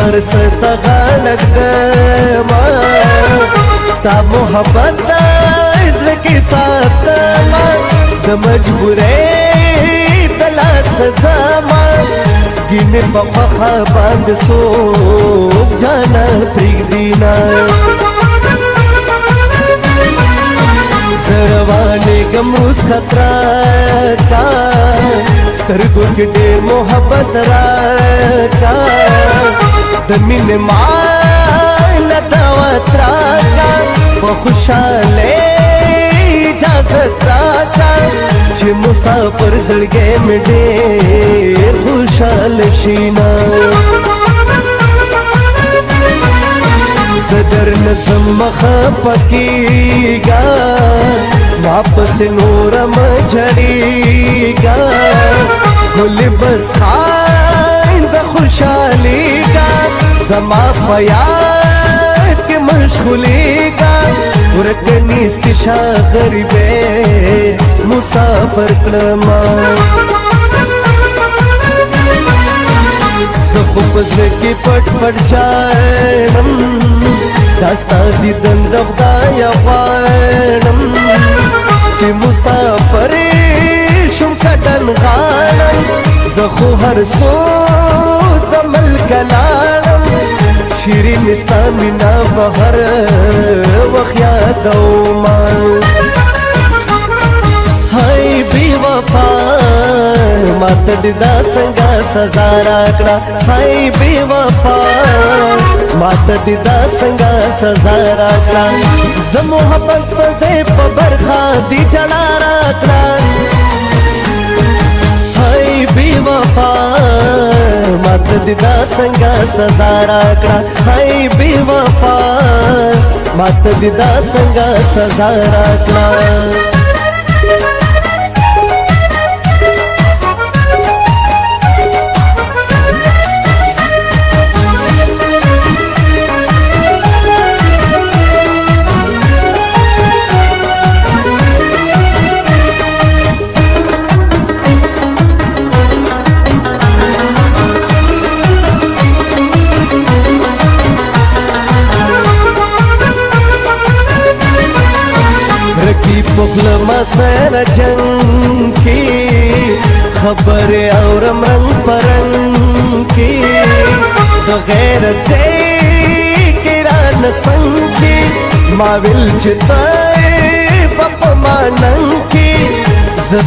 هر ستا غاړک دما ستا محبت دا زړه کې ساتما د مجبورۍ د لاس زما ګینې په خوښه باندې څوک جانا پرېږدي نه زه روانېږم اوس خطره کا سترګو کې ډېر محبت راکا د مینې ماله دعوت راکا په خوشحالۍ اجازت راکا چې مسافر زړګی مې ډېر خوشحاله شي نه زه درنه ځم مخه پکېږه ما پسې نوره مه جړېږه ګلې بس خان د خوشحالېږه زما په یاد کې مشغولېږه ورکه نیستې شا غریبې مسافر کړمه زه خو په زړه کې پټ پټ ژاړم دا ستا دیدن د خدایه غواړم چې مسافر شم کډن غاړم زه خو هر څو د ملکه لاړم شیرین ستا مینا به هر وخت یادومه هی بی وفا ماته دې دا څنګه سزا راکړه هی بی وفا ماته دې دا څنګه سزا راکړه د محبت په ځای په برخه دې جړا راکړه هی بی وفا ماته دې دا څنګه سزا راکړه هی بی وفا ماته دې دا څنګه سزا راکړه رکی پخل ما سر جنگ کی خبر اورم رنگ پرنگ کی غیرت سے کران سنگ کی ما ویل چتای پپ ماننگ